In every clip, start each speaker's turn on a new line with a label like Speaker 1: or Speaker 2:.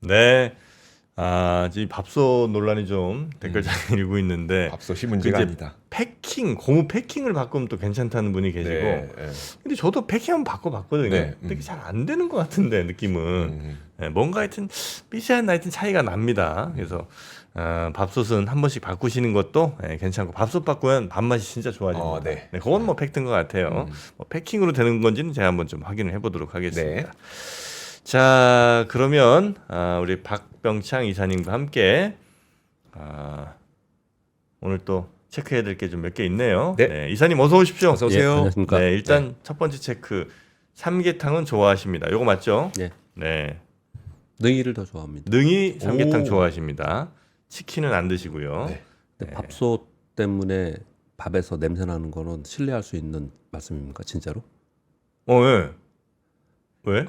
Speaker 1: 네. 지금 밥솥 논란이 좀 댓글창에 일고 있는데
Speaker 2: 밥솥이 문제가
Speaker 1: 이제
Speaker 2: 아니다.
Speaker 1: 패킹, 고무 패킹을 바꾸면 또 괜찮다는 분이 계시고
Speaker 2: 네, 네.
Speaker 1: 근데 저도 패킹 한번 바꿔봤거든요.
Speaker 2: 네,
Speaker 1: 근데 잘 안 되는 것 같은데 느낌은 뭔가 하여튼 삐시한 하여튼 차이가 납니다. 그래서 밥솥은 한 번씩 바꾸시는 것도 괜찮고 밥솥 바꾸면 밥맛이 진짜 좋아집니다.
Speaker 2: 네.
Speaker 1: 네, 그건 뭐 팩트인 것 같아요. 뭐 패킹으로 되는 건지는 제가 한번 좀 확인을 해보도록 하겠습니다.
Speaker 2: 네.
Speaker 1: 자, 그러면 우리 박병창 이사님과 함께 오늘 또 체크해야 될 게 좀 몇 개 있네요.
Speaker 2: 네.
Speaker 1: 이사님 어서 오십시오.
Speaker 2: 어서 오세요.
Speaker 3: 예, 안녕하십니까.
Speaker 1: 네, 일단 첫 번째 체크 삼계탕은 좋아하십니다. 요거 맞죠?
Speaker 3: 예.
Speaker 1: 네,
Speaker 3: 능이를 더 좋아합니다.
Speaker 1: 능이 삼계탕
Speaker 2: 오.
Speaker 1: 좋아하십니다. 치킨은 안 드시고요.
Speaker 2: 네.
Speaker 3: 근데 밥솥 때문에 밥에서 냄새 나는 거는 신뢰할 수 있는 말씀입니까, 진짜로?
Speaker 1: 왜? 왜?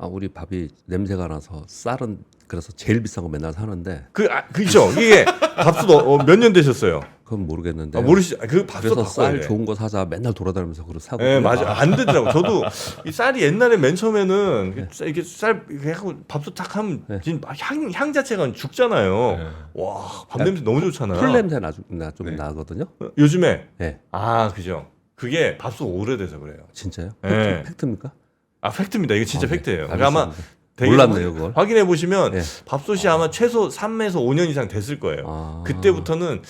Speaker 3: 우리 밥이 냄새가 나서 쌀은 그래서 제일 비싼 거 맨날 사는데
Speaker 1: 그죠? 이게 밥솥 몇 년 되셨어요?
Speaker 3: 그건 모르겠는데.
Speaker 1: 모르시죠? 그 밥솥
Speaker 3: 그래서
Speaker 1: 바꿔야
Speaker 3: 쌀
Speaker 1: 돼.
Speaker 3: 좋은 거 사자 맨날 돌아다니면서 그걸 사고.
Speaker 1: 네, 맞아. 안 되더라고. 저도 이 쌀이 옛날에 맨 처음에는 이게 쌀 이렇게 하고 밥솥 딱 하면 진짜 향 자체가 죽잖아요.
Speaker 2: 네.
Speaker 1: 와, 밥 냄새 너무 좋잖아요.
Speaker 3: 풀 냄새 좀
Speaker 2: 네.
Speaker 3: 나거든요.
Speaker 1: 요즘에
Speaker 3: 네,
Speaker 1: 그죠. 그게 밥솥 오래돼서 그래요.
Speaker 3: 진짜요?
Speaker 1: 네.
Speaker 3: 팩트입니까?
Speaker 1: 팩트입니다. 이게 진짜
Speaker 3: 네.
Speaker 1: 팩트예요. 그러니까 아마
Speaker 3: 알겠습니다.
Speaker 1: 되게
Speaker 3: 몰랐네요, 그걸.
Speaker 1: 확인해 보시면
Speaker 3: 네.
Speaker 1: 밥솥이 아마 최소 3에서 5년 이상 됐을 거예요. 그때부터는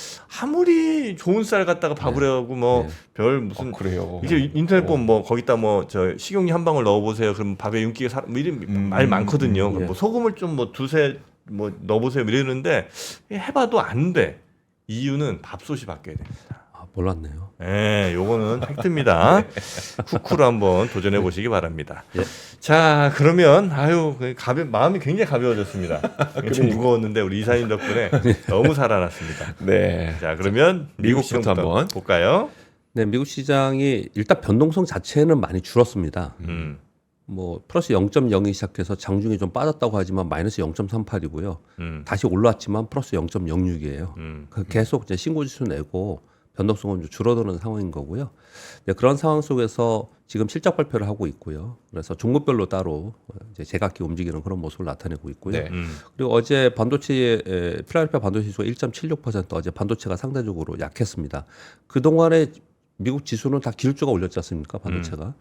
Speaker 1: 아무리 좋은 쌀 갖다가 밥을 하고 뭐 별 무슨
Speaker 2: 그래요.
Speaker 1: 이게 인터넷 보면 뭐 거기다 뭐 저 식용유 한 방울 넣어보세요. 그럼 밥에 윤기가 뭐 이런 말 많거든요.
Speaker 3: 예.
Speaker 1: 뭐 소금을 좀 뭐 두세 뭐 넣어보세요. 이러는데 해봐도 안 돼. 이유는 밥솥이 바뀌어야 됩니다.
Speaker 3: 몰랐네요.
Speaker 1: 네, 요거는 팩트입니다. 쿠쿠로 한번 도전해 보시기 바랍니다.
Speaker 3: 예.
Speaker 1: 자, 그러면 마음이 굉장히 가벼워졌습니다. 좀 무거웠는데 우리 이사님 덕분에 너무 살아났습니다.
Speaker 2: 네.
Speaker 1: 자, 그러면 미국
Speaker 2: 미국부터
Speaker 1: 시장부터
Speaker 2: 한번.
Speaker 1: 볼까요?
Speaker 3: 네, 미국 시장이 일단 변동성 자체는 많이 줄었습니다.
Speaker 1: 음,
Speaker 3: 뭐 플러스 0.0이 시작해서 장중에 좀 빠졌다고 하지만 마이너스 0.38이고요.
Speaker 1: 음,
Speaker 3: 다시 올랐지만 플러스 0.06이에요.
Speaker 1: 음,
Speaker 3: 계속 이제 신고지수 내고 변동성은 좀 줄어드는 상황인 거고요. 네, 그런 상황 속에서 지금 실적 발표를 하고 있고요. 그래서 종목별로 따로 이제 제각기 움직이는 그런 모습을 나타내고 있고요.
Speaker 2: 네.
Speaker 3: 그리고 어제 필라델피아 반도체 지수가 1.76% 어제 반도체가 상대적으로 약했습니다. 그 동안에 미국 지수는 다 기술주가 올렸지 않습니까? 반도체가.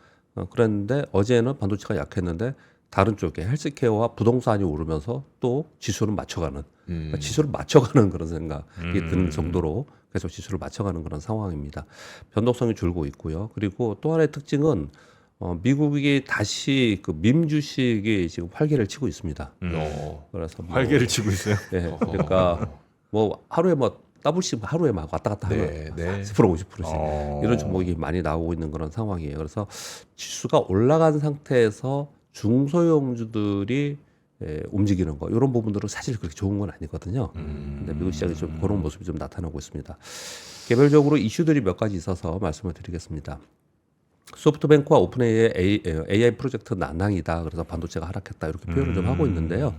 Speaker 3: 그랬는데 어제는 반도체가 약했는데 다른 쪽에 헬스케어와 부동산이 오르면서 또 지수를 맞춰가는 그러니까 지수를 맞춰가는 그런 생각이 드는 정도로 계속 지수를 맞춰가는 그런 상황입니다. 변동성이 줄고 있고요. 그리고 또 하나의 특징은 미국이 다시 그 밈 주식이 지금 활개를 치고 있습니다. 그래서 뭐,
Speaker 1: 활개를 치고 있어요.
Speaker 3: 예, 그러니까 뭐 하루에 뭐 더블씩 하루에 막 왔다 갔다 하는
Speaker 2: 네, 네.
Speaker 3: 40% 50%씩 이런 종목이 많이 나오고 있는 그런 상황이에요. 그래서 지수가 올라간 상태에서 중소형주들이 움직이는 거 이런 부분들은 사실 그렇게 좋은 건 아니거든요. 근데 미국 시장이 좀 그런 모습이 좀 나타나고 있습니다. 개별적으로 이슈들이 몇 가지 있어서 말씀을 드리겠습니다. 소프트뱅크와 오픈AI의 AI 프로젝트 난항이다. 그래서 반도체가 하락했다. 이렇게 표현을 좀 하고 있는데요.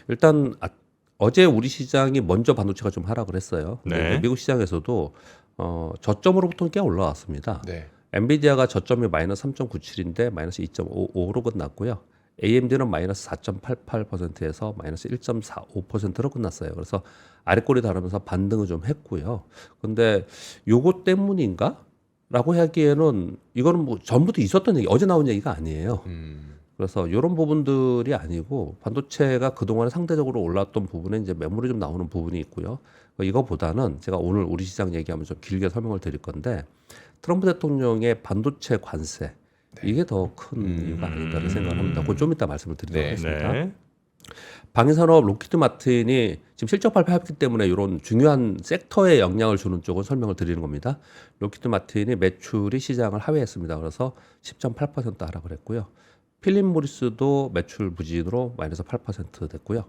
Speaker 3: 일단 어제 우리 시장이 먼저 반도체가 좀 하락을 했어요. 근데
Speaker 1: 네.
Speaker 3: 미국 시장에서도 저점으로부터는 꽤 올라왔습니다.
Speaker 2: 네.
Speaker 3: 엔비디아가 저점이 마이너스 3.97인데 마이너스 2.55로 끝났고요. AMD는 마이너스 4.88%에서 마이너스 1.45%로 끝났어요. 그래서 아래꼬리 다르면서 반등을 좀 했고요. 근데 요거 때문인가? 라고 하기에는 이거는 뭐 전부터 있었던 얘기, 어제 나온 얘기가 아니에요. 그래서 이런 부분들이 아니고 반도체가 그동안에 상대적으로 올랐던 부분에 이제 매물이 좀 나오는 부분이 있고요. 이거보다는 제가 오늘 우리 시장 얘기하면 좀 길게 설명을 드릴 건데 트럼프 대통령의 반도체 관세 이게 더 큰 이유가 아닌가를 생각을 합니다. 그건 좀 이따 말씀을 드리도록 하겠습니다.
Speaker 1: 네.
Speaker 3: 방위산업 로키드 마틴이 지금 실적 발표했기 때문에 이런 중요한 섹터에 영향을 주는 쪽은 설명을 드리는 겁니다. 로키드 마틴이 매출이 시장을 하회했습니다. 그래서 10.8% 하락을 했고요. 필립 모리스도 매출 부진으로 마이너스 8% 됐고요.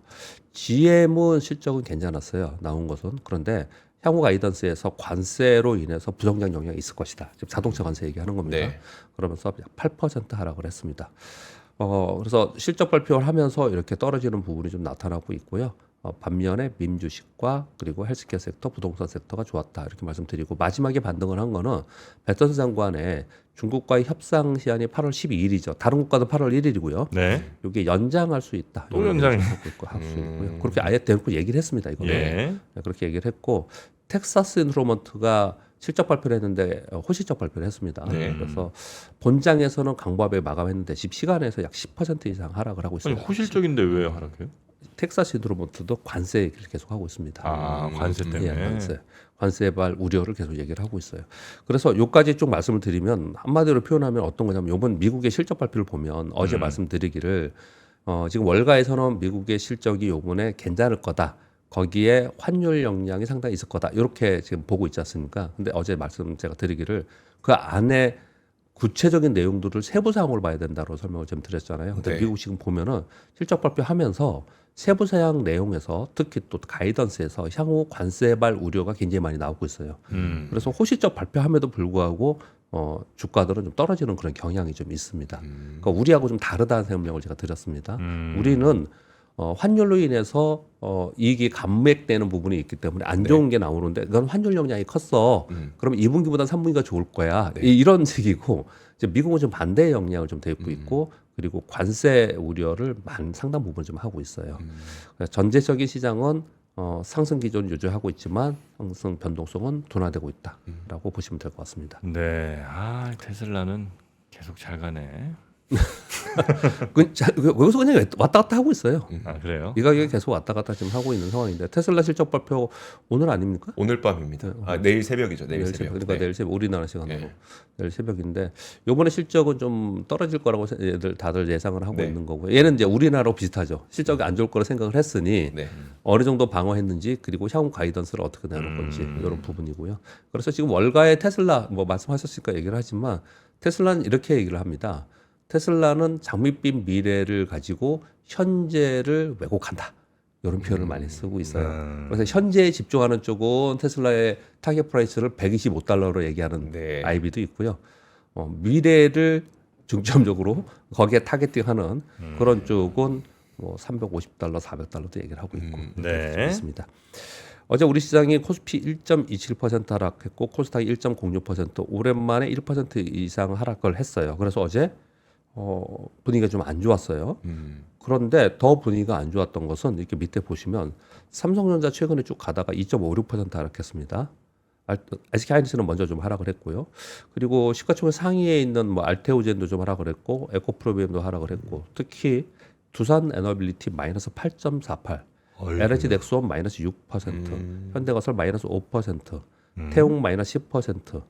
Speaker 3: GM은 실적은 괜찮았어요. 나온 것은. 그런데 향후 가이던스에서 관세로 인해서 부정적 영향이 있을 것이다. 지금 자동차 관세 얘기하는 겁니다.
Speaker 2: 네.
Speaker 3: 그러면서 8% 하락을 했습니다. 그래서 실적 발표를 하면서 이렇게 떨어지는 부분이 좀 나타나고 있고요. 반면에 민주식과 그리고 헬스케어 섹터, 부동산 섹터가 좋았다 이렇게 말씀드리고 마지막에 반등을 한 거는 베터스 장관의 중국과의 협상 시한이 8월 12일이죠. 다른 국가도 8월 1일이고요.
Speaker 1: 네.
Speaker 3: 이게 연장할 수 있다.
Speaker 1: 또 연장이
Speaker 3: 할 수 있고요. 그렇게 아예 대놓고 얘기를 했습니다. 이거는
Speaker 1: 예.
Speaker 3: 네, 그렇게 얘기를 했고 텍사스 인스트루먼트가 실적 발표를 했는데 호실적 발표를 했습니다.
Speaker 2: 네.
Speaker 3: 그래서 본장에서는 강보합에 마감했는데 집 시간에서 약 10% 이상 하락을 하고 있어요.
Speaker 1: 아니, 호실적인데 왜 하락해요?
Speaker 3: 텍사스 인스트루먼트도 관세 얘기를 계속 하고 있습니다.
Speaker 1: 아, 관세 때문에.
Speaker 3: 예, 관세발 우려를 계속 얘기를 하고 있어요. 그래서 요까지 좀 말씀을 드리면 한마디로 표현하면 어떤 거냐면 이번 미국의 실적 발표를 보면 어제 말씀드리기를 지금 월가에서는 미국의 실적이 요번에 괜찮을 거다. 거기에 환율 영향이 상당히 있을 거다. 이렇게 지금 보고 있지 않습니까? 근데 어제 말씀 제가 드리기를 그 안에 구체적인 내용들을 세부 사항으로 봐야 된다고 설명을 좀 드렸잖아요. 근데
Speaker 2: 네.
Speaker 3: 미국 지금 보면은 실적 발표하면서 세부 사항 내용에서 특히 또 가이던스에서 향후 관세발 우려가 굉장히 많이 나오고 있어요. 그래서 호시적 발표함에도 불구하고 주가들은 좀 떨어지는 그런 경향이 좀 있습니다. 그러니까 우리하고 좀 다르다는 설명을 제가 드렸습니다. 우리는 환율로 인해서 이익이 감액되는 부분이 있기 때문에 안 좋은 게 나오는데 그건 환율 영향이 컸어. 그럼 2분기보다 3분기가 좋을 거야. 이런 식이고 이제 미국은 좀 반대의 영향을 좀 대고 있고 그리고 관세 우려를 상당 부분 좀 하고 있어요. 그래서 전체적인 시장은 상승 기조는 유지하고 있지만 상승 변동성은 둔화되고 있다라고 보시면 될 것 같습니다.
Speaker 1: 네. 아, 테슬라는 계속 잘 가네.
Speaker 3: 여기서 그냥 왔다 갔다 하고 있어요.
Speaker 1: 아, 그래요?
Speaker 3: 이 가격이 계속 왔다 갔다 지금 하고 있는 상황인데 테슬라 실적 발표 오늘 아닙니까?
Speaker 2: 오늘 밤입니다. 아, 내일 새벽이죠. 내일 새벽.
Speaker 3: 그러니까
Speaker 2: 네.
Speaker 3: 내일 새벽 우리나라 시간으로
Speaker 2: 네.
Speaker 3: 내일 새벽인데 요번에 실적은 좀 떨어질 거라고 얘들 다들 예상을 하고
Speaker 2: 네.
Speaker 3: 있는 거고요. 얘는 이제 우리나라로 비슷하죠. 실적이 안 좋을 거라 생각을 했으니
Speaker 2: 네.
Speaker 3: 어느 정도 방어했는지 그리고 향후 가이던스를 어떻게 내놓을 건지 이런 부분이고요. 그래서 지금 월가의 테슬라 뭐 말씀하셨으니까 얘기를 하지만 테슬라는 이렇게 얘기를 합니다. 테슬라는 장밋빛 미래를 가지고 현재를 왜곡한다. 이런 표현을 많이 쓰고 있어요. 그래서 현재에 집중하는 쪽은 테슬라의 타겟 프라이스를 $125로 얘기하는
Speaker 2: 네.
Speaker 3: 아이비도 있고요. 미래를 중점적으로 거기에 타겟팅하는 그런 쪽은 뭐 $350, $400도 얘기를 하고 있고
Speaker 1: 네.
Speaker 3: 있습니다. 어제 우리 시장이 코스피 1.27% 하락했고 코스닥이 1.06% 오랜만에 1% 이상 하락을 했어요. 그래서 어제 분위기가 좀 안 좋았어요. 그런데 더 분위기가 안 좋았던 것은 이렇게 밑에 보시면 삼성전자 최근에 쭉 가다가 2.56% 하락했습니다. SK 하이닉스는 먼저 좀 하락을 했고요. 그리고 시가총액 상위에 있는 뭐 알테오젠도 좀 하락을 했고 에코프로비엠도 하락을 했고 특히 두산 에너빌리티 마이너스 8.48, LH 넥스원 마이너스 6%, 현대건설 마이너스 5%, 태용 마이너스 10%,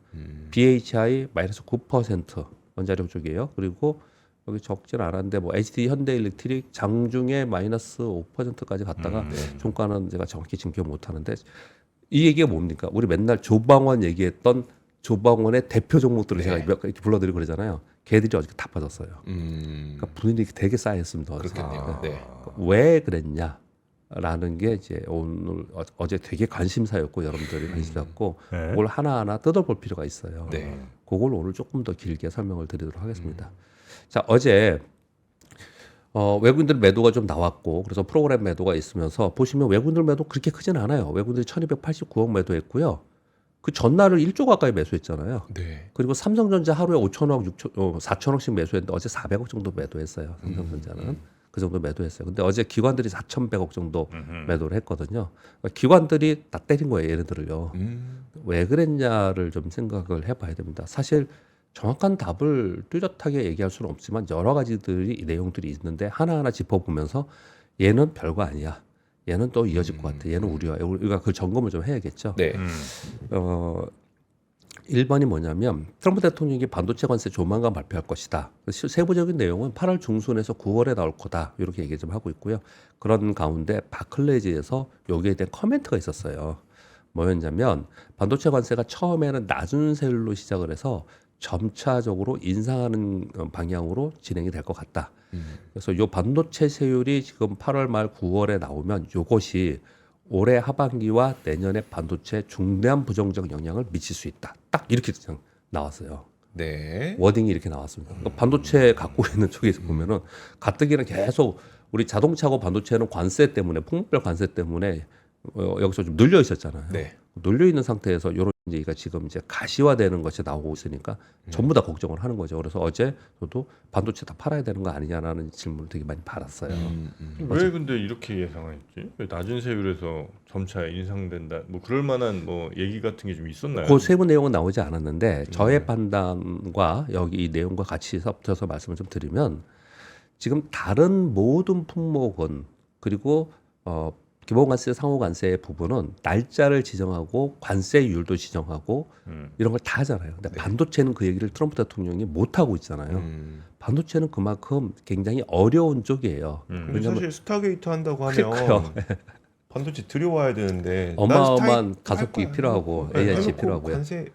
Speaker 3: BHI 마이너스 9% 원자력 쪽이에요. 그리고 여기 적진 않았는데 뭐 HD 현대일렉트릭 장중에 마이너스 5%까지 갔다가 종가는 제가 정확히 증표 못하는데 이 얘기가 뭡니까? 우리 맨날 조방원 얘기했던 조방원의 대표 종목들을 제가 몇 이렇게 불러드리고 그러잖아요. 걔들이 어저께 다 빠졌어요. 그러니까 분위기 되게 쌓였습니다.
Speaker 2: 그렇겠네요. 네.
Speaker 3: 왜 그랬냐라는 게 이제 오늘 어제 되게 관심사였고 여러분들이 관심사였고
Speaker 1: 네.
Speaker 3: 그걸 하나하나 뜯어볼 필요가 있어요.
Speaker 2: 네.
Speaker 3: 그걸 오늘 조금 더 길게 설명을 드리도록 하겠습니다. 자, 어제 외국인들 매도가 좀 나왔고 그래서 프로그램 매도가 있으면서 보시면 외국인들 매도 그렇게 크진 않아요. 외국인들이 1289억 매도했고요. 그 전날을 1조 가까이 매수했잖아요.
Speaker 2: 네.
Speaker 3: 그리고 삼성전자 하루에 5천억, 4천억씩 매수했는데 어제 400억 정도 매도했어요. 삼성전자는. 그 정도 매도했어요. 근데 어제 기관들이 4,100억 정도 매도를 했거든요. 그러니까 기관들이 다 때린 거예요. 얘네들을요. 왜 그랬냐를 좀 생각을 해봐야 됩니다. 사실 정확한 답을 뚜렷하게 얘기할 수는 없지만 여러 가지들이 내용들이 있는데 하나하나 짚어보면서 얘는 별거 아니야. 얘는 또 이어질 것 같아. 얘는 우리가 그 점검을 좀 해야겠죠.
Speaker 2: 네.
Speaker 3: 1번이 뭐냐면 트럼프 대통령이 반도체 관세 조만간 발표할 것이다. 세부적인 내용은 8월 중순에서 9월에 나올 거다. 이렇게 얘기 좀 하고 있고요. 그런 가운데 바클레지에서 여기에 대한 커멘트가 있었어요. 뭐였냐면 반도체 관세가 처음에는 낮은 세율로 시작을 해서 점차적으로 인상하는 방향으로 진행이 될 것 같다. 그래서 요 반도체 세율이 지금 8월 말 9월에 나오면 요것이 올해 하반기와 내년에 반도체 중대한 부정적 영향을 미칠 수 있다. 딱 이렇게 그냥 나왔어요.
Speaker 2: 네.
Speaker 3: 워딩이 이렇게 나왔습니다. 그러니까 반도체 갖고 있는 쪽에서 보면은 가뜩이나 계속 우리 자동차하고 반도체는 관세 때문에 품목별 관세 때문에 여기서 좀 눌려 있었잖아요.
Speaker 2: 네.
Speaker 3: 눌려 있는 상태에서 이런 얘기가 지금 이제 가시화되는 것이 나오고 있으니까 전부 다 걱정을 하는 거죠. 그래서 어제 저도 반도체 다 팔아야 되는 거 아니냐라는 질문을 되게 많이 받았어요.
Speaker 1: 왜 근데 이렇게 예상했지? 왜 낮은 세율에서 점차 인상된다? 뭐 그럴 만한 뭐 얘기 같은 게 좀 있었나요?
Speaker 3: 그 세부 내용은 나오지 않았는데 저의 판단과 여기 이 내용과 같이 섞여서 말씀을 좀 드리면 지금 다른 모든 품목은 그리고 기본관세, 상호관세의 부분은 날짜를 지정하고 관세율도 지정하고 이런 걸 다 하잖아요. 근데 반도체는 그 얘기를 트럼프 대통령이 못 하고 있잖아요. 반도체는 그만큼 굉장히 어려운 쪽이에요.
Speaker 2: 근데
Speaker 3: 왜냐면
Speaker 2: 사실 스타게이트 한다고 하면
Speaker 3: 그러니까요.
Speaker 2: 반도체 들여와야 되는데
Speaker 3: 어마어마한 가속기 필요하고 AIC 필요하고요.
Speaker 2: 관세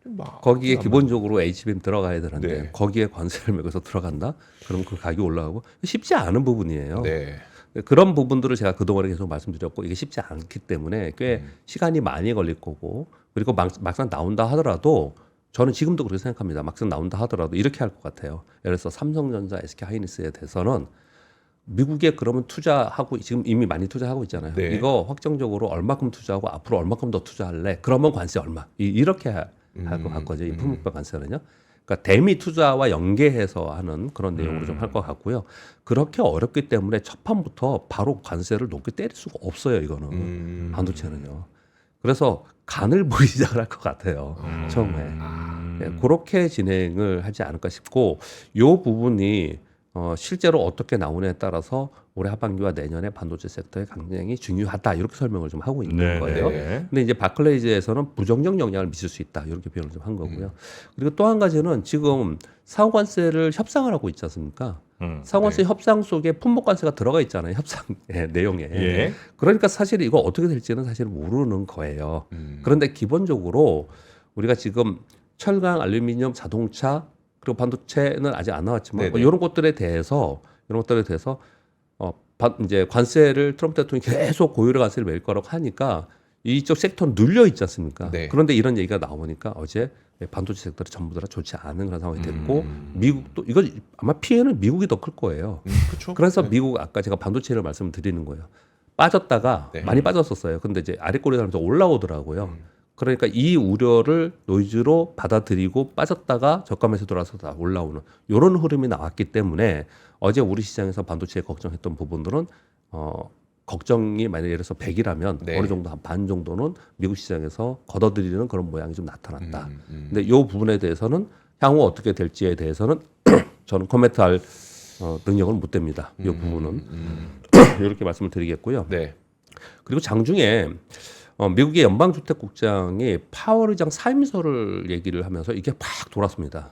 Speaker 2: 막
Speaker 3: 거기에
Speaker 2: 안
Speaker 3: 기본적으로 HBM 들어가야 되는데
Speaker 2: 네.
Speaker 3: 거기에 관세를 매겨서 들어간다? 그럼 그 가격이 올라가고 쉽지 않은 부분이에요.
Speaker 2: 네.
Speaker 3: 그런 부분들을 제가 그동안에 계속 말씀드렸고 이게 쉽지 않기 때문에 꽤 시간이 많이 걸릴 거고 그리고 막상 나온다 하더라도 저는 지금도 그렇게 생각합니다. 막상 나온다 하더라도 이렇게 할 것 같아요. 예를 들어서 삼성전자, SK하이닉스에 대해서는 미국에 그러면 투자하고 지금 이미 많이 투자하고 있잖아요.
Speaker 2: 네.
Speaker 3: 이거 확정적으로 얼마큼 투자하고 앞으로 얼마큼 더 투자할래? 그러면 관세 얼마? 이렇게 할 것 같거든요. 이 품목별 관세는요. 그러니까 대미 투자와 연계해서 하는 그런 내용으로 좀 할 것 같고요. 그렇게 어렵기 때문에 첫 판부터 바로 관세를 높게 때릴 수가 없어요. 이거는 반도체는요. 그래서 간을 보기 시작을 할 것 같아요. 처음에 그렇게 진행을 하지 않을까 싶고 이 부분이 실제로 어떻게 나오냐에 따라서 올해 하반기와 내년에 반도체 섹터에 굉장히 중요하다 이렇게 설명을 좀 하고 있는
Speaker 1: 네,
Speaker 3: 거예요.
Speaker 1: 네.
Speaker 3: 근데 이제 바클레이즈에서는 부정적 영향을 미칠 수 있다 이렇게 표현을 좀 한 거고요. 그리고 또 한 가지는 지금 상호관세를 협상을 하고 있지 않습니까? 상호관세 협상 속에 품목관세가 들어가 있잖아요. 협상 내용에.
Speaker 1: 예.
Speaker 3: 그러니까 사실 이거 어떻게 될지는 사실 모르는 거예요. 그런데 기본적으로 우리가 지금 철강, 알루미늄, 자동차 그리고 반도체는 아직 안 나왔지만 뭐 이런 것들에 대해서 이제 관세를 트럼프 대통령이 계속 고유의 관세를 매길 거라고 하니까 이쪽 섹터는 눌려 있지 않습니까?
Speaker 2: 네.
Speaker 3: 그런데 이런 얘기가 나오니까 어제 반도체 섹터이 전부 다 좋지 않은 그런 상황이 됐고 미국도 이거 아마 피해는 미국이 더 클 거예요.
Speaker 2: 그렇죠.
Speaker 3: 그래서 미국 아까 제가 반도체를 말씀을 드리는 거예요. 빠졌다가
Speaker 2: 네.
Speaker 3: 많이 빠졌었어요. 근데 이제 아래꼬리 달면서 올라오더라고요. 그러니까 이 우려를 노이즈로 받아들이고 빠졌다가 저감에서 돌아서 다 올라오는 이런 흐름이 나왔기 때문에 어제 우리 시장에서 반도체에 걱정했던 부분들은 걱정이 만약에 예를 들어서 100이라면
Speaker 2: 네.
Speaker 3: 어느 정도 한 반 정도는 미국 시장에서 걷어들이는 그런 모양이 좀 나타났다. 근데 이 부분에 대해서는 향후 어떻게 될지에 대해서는 저는 코멘트할 능력은 못 됩니다. 이 부분은 이렇게 말씀을 드리겠고요.
Speaker 2: 네.
Speaker 3: 그리고 장중에 미국의 연방주택국장이 파월 의장 사임설을 얘기를 하면서 이게 팍 돌았습니다.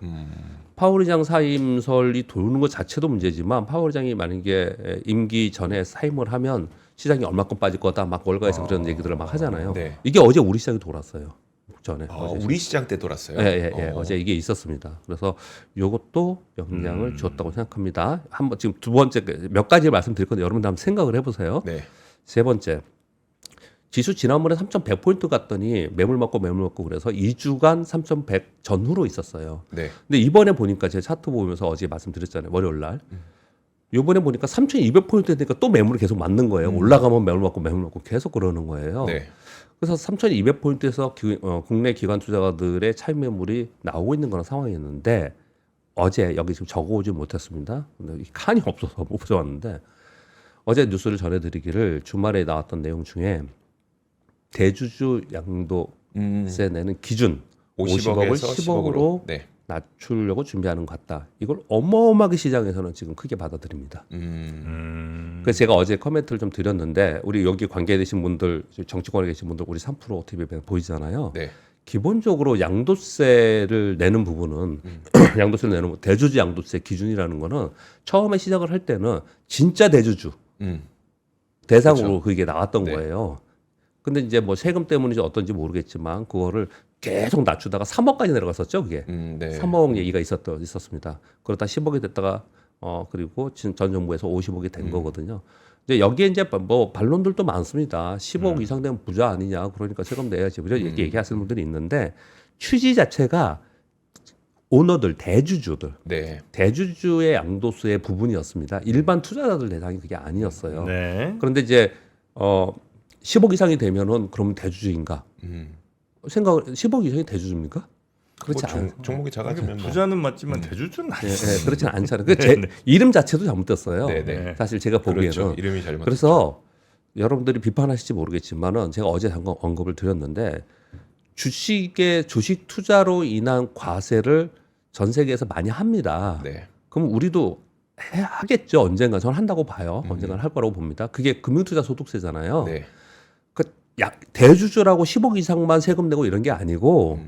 Speaker 3: 파월 의장 사임설이 도는 것 자체도 문제지만 파월 의장이 만약에 임기 전에 사임을 하면 시장이 얼마큼 빠질 거다 막 월가에서 그런 얘기들을 막 하잖아요.
Speaker 2: 네.
Speaker 3: 이게 어제 우리 시장이 돌았어요. 전에.
Speaker 2: 우리 시장 때 돌았어요.
Speaker 3: 예. 어제 이게 있었습니다. 그래서 이것도 영향을 줬다고 생각합니다. 한번 지금 두 번째 몇 가지 말씀드릴 건데 여러분들 한번 생각을 해보세요.
Speaker 2: 네.
Speaker 3: 세 번째. 지수 지난번에 3,100포인트 갔더니 매물 맞고 그래서 2주간 3,100 전후로 있었어요.
Speaker 2: 네.
Speaker 3: 근데 이번에 보니까 제 차트 보면서 어제 말씀드렸잖아요. 월요일 날. 이번에 보니까 3,200포인트 되니까 또 매물이 계속 맞는 거예요. 올라가면 매물 맞고 계속 그러는 거예요.
Speaker 2: 네.
Speaker 3: 그래서 3,200포인트에서 국내 기관 투자가들의 차익 매물이 나오고 있는 그런 상황이었는데 어제 여기 지금 적어오지 못했습니다. 근데 칸이 없어서 못 적었는데 어제 뉴스를 전해드리기를 주말에 나왔던 내용 중에 대주주 양도세 내는 기준 50억을 10억으로
Speaker 2: 네.
Speaker 3: 낮추려고 준비하는 것 같다. 이걸 어마어마하게 시장에서는 지금 크게 받아들입니다. 그래서 제가 어제 코멘트를 좀 드렸는데 우리 여기 관계되신 분들, 정치권에 계신 분들 우리 3프로 TV에 보이잖아요.
Speaker 2: 네.
Speaker 3: 기본적으로 양도세를 내는 부분은 양도세를 내는 대주주 양도세 기준이라는 거는 처음에 시작을 할 때는 진짜 대주주 대상으로
Speaker 2: 그렇죠.
Speaker 3: 그게 나왔던
Speaker 2: 네.
Speaker 3: 거예요. 근데 이제 뭐 세금 때문인지 어떤지 모르겠지만 그거를 계속 낮추다가 3억까지 내려갔었죠, 그게.
Speaker 2: 네.
Speaker 3: 3억 얘기가 있었습니다. 그러다 10억이 됐다가 그리고 전 정부에서 50억이 된 거거든요. 이제 여기에 이제 뭐 반론들도 많습니다. 10억 이상 되면 부자 아니냐, 그러니까 세금 내야지. 이런 얘기하시는 분들이 있는데 취지 자체가 오너들, 대주주들,
Speaker 2: 네.
Speaker 3: 대주주의 양도세의 부분이었습니다. 일반 투자자들 대상이 그게 아니었어요.
Speaker 1: 네.
Speaker 3: 그런데 이제 10억 이상이 되면은 그러면 대주주인가? 생각을 10억 이상이 대주주입니까? 그렇지
Speaker 2: 뭐
Speaker 3: 않아요.
Speaker 2: 종목이 작아지면 뭐.
Speaker 1: 부자는 맞지만 대주주는
Speaker 3: 예,
Speaker 1: 아니죠.
Speaker 3: 예, 그렇지는 않잖아요. 그 이름 자체도 잘못됐어요.
Speaker 2: 네네.
Speaker 3: 사실 제가 보기에는.
Speaker 2: 그렇죠. 이름이 잘못.
Speaker 3: 그래서 여러분들이 비판하실지 모르겠지만은 제가 어제 잠깐 언급을 드렸는데 주식 투자로 인한 과세를 전 세계에서 많이 합니다.
Speaker 2: 네.
Speaker 3: 그럼 우리도 하겠죠. 언젠가 저는 한다고 봐요. 언젠가 할 거라고 봅니다. 그게 금융투자 소득세잖아요.
Speaker 2: 네.
Speaker 3: 그 대주주라고 10억 이상만 세금 내고 이런 게 아니고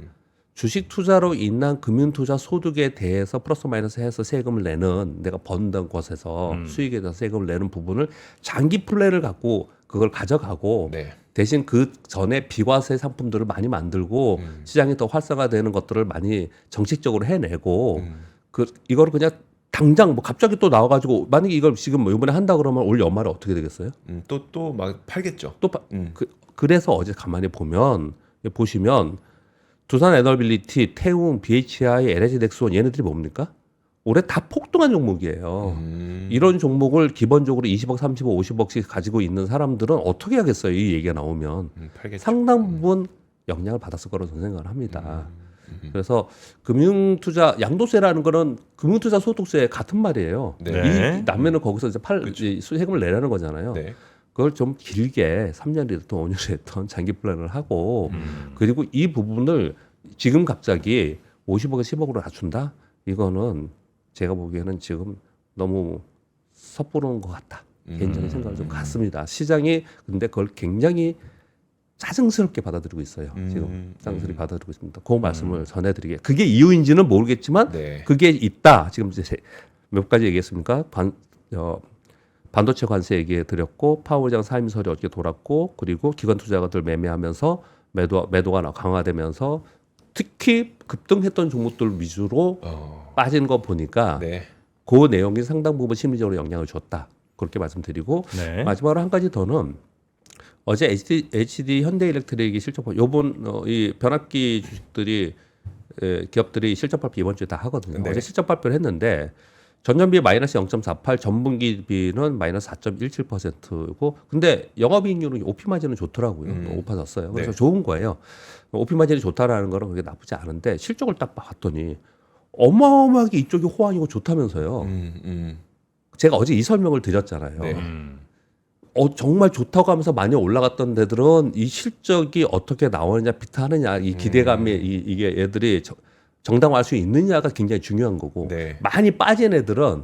Speaker 3: 주식 투자로 인한 금융투자 소득에 대해서 플러스 마이너스 해서 세금을 내는 내가 번던 것에서 수익에 대해서 세금을 내는 부분을 장기 플랜을 갖고 그걸 가져가고
Speaker 2: 네.
Speaker 3: 대신 그 전에 비과세 상품들을 많이 만들고 시장이 더 활성화되는 것들을 많이 정책적으로 해내고 이거를 그냥 당장 뭐 갑자기 또 나와가지고 만약에 이걸 지금 뭐 이번에 한다 그러면 올 연말에 어떻게 되겠어요?
Speaker 2: 또 막 팔겠죠.
Speaker 3: 그래서 어제 가만히 보시면 두산 에너빌리티, 태웅, BHI, LG 넥스원 얘네들이 뭡니까? 올해 다 폭등한 종목이에요. 이런 종목을 기본적으로 20억, 30억, 50억씩 가지고 있는 사람들은 어떻게 하겠어요? 이 얘기가 나오면
Speaker 2: 팔겠죠.
Speaker 3: 상당 부분 영향을 받았을 거라고 저는 생각을 합니다. 그래서 금융투자 양도세라는 거는 금융투자 소득세 같은 말이에요.
Speaker 2: 네.
Speaker 3: 이 남면은 거기서 이제 세금을 내라는 거잖아요.
Speaker 2: 네.
Speaker 3: 그걸 좀 길게 3년이든 5년이든 장기 플랜을 하고 그리고 이 부분을 지금 갑자기 50억에 10억으로 낮춘다? 이거는 제가 보기에는 지금 너무 섣부른 것 같다. 개인적인 생각을 좀 갖습니다. 시장이 근데 그걸 굉장히 짜증스럽게 받아들이고 있어요. 지금 짜증스럽게 받아들이고 있습니다. 그 말씀을 전해드리게. 그게 이유인지는 모르겠지만
Speaker 2: 네.
Speaker 3: 그게 있다. 지금 이제 몇 가지 얘기했습니까? 반도체 관세 얘기해 드렸고 파워장 사임설이 어떻게 돌았고 그리고 기관 투자가들 매매하면서 매도가 강화되면서 특히 급등했던 종목들 위주로 빠진 거 보니까
Speaker 2: 네.
Speaker 3: 그 내용이 상당 부분 심리적으로 영향을 줬다. 그렇게 말씀드리고
Speaker 1: 네.
Speaker 3: 마지막으로 한 가지 더는 어제 HD 현대일렉트릭이 실적 요번 이 변압기 주식들이 기업들이 실적 발표 이번 주에 다 하거든요.
Speaker 2: 네.
Speaker 3: 어제 실적 발표를 했는데 전년비 마이너스 0.48, 전분기비는 마이너스 4.17%고, 근데 영업이익률은 OP 마진은 좋더라고요. 높아졌어요. 그래서
Speaker 2: 네.
Speaker 3: 좋은 거예요. OP 마진이 좋다라는 거는 그게 나쁘지 않은데 실적을 딱 봤더니 어마어마하게 이쪽이 호황이고 좋다면서요. 제가 어제 이 설명을 드렸잖아요.
Speaker 2: 네.
Speaker 3: 정말 좋다고 하면서 많이 올라갔던 데들은 이 실적이 어떻게 나오느냐, 비타하느냐, 이 기대감이 이게 애들이 정당화할 수 있느냐가 굉장히 중요한 거고
Speaker 2: 네.
Speaker 3: 많이 빠진 애들은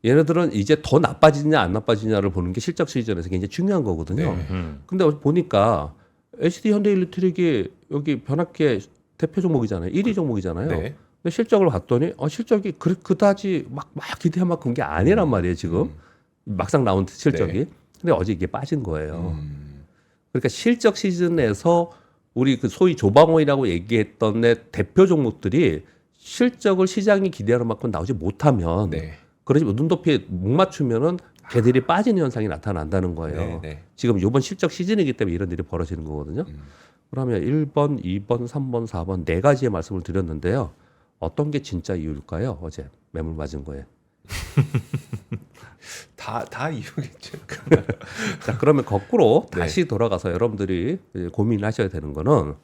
Speaker 3: 얘네들은 이제 더 나빠지냐 안 나빠지냐를 보는 게 실적 시즌에서 굉장히 중요한 거거든요.
Speaker 2: 네.
Speaker 3: 근데 보니까 HD 현대일렉트릭이 여기 변압기의 대표 종목이잖아요. 1위 종목이잖아요.
Speaker 2: 네.
Speaker 3: 근데 실적을 봤더니 실적이 그다지 막 기대한 만큼 게 아니란 말이에요. 지금 막상 나온 실적이.
Speaker 2: 네.
Speaker 3: 근데 어제 이게 빠진 거예요. 그러니까 실적 시즌에서 우리 그 소위 조방호이라고 얘기했던 애 대표 종목들이 실적을 시장이 기대하는 만큼 나오지 못하면
Speaker 2: 네.
Speaker 3: 그러지 눈높이에 못 맞추면은 걔들이 빠지는 현상이 나타난다는 거예요.
Speaker 2: 네. 네.
Speaker 3: 지금 이번 실적 시즌이기 때문에 이런 일이 벌어지는 거거든요. 그러면 1번, 2번, 3번, 4번 네 가지의 말씀을 드렸는데요. 어떤 게 진짜 이유일까요? 어제 매물 맞은 거에.
Speaker 2: 다 이유겠죠.
Speaker 3: 자, 그러면 거꾸로
Speaker 2: 네.
Speaker 3: 다시 돌아가서 여러분들이 고민하셔야 되는 거는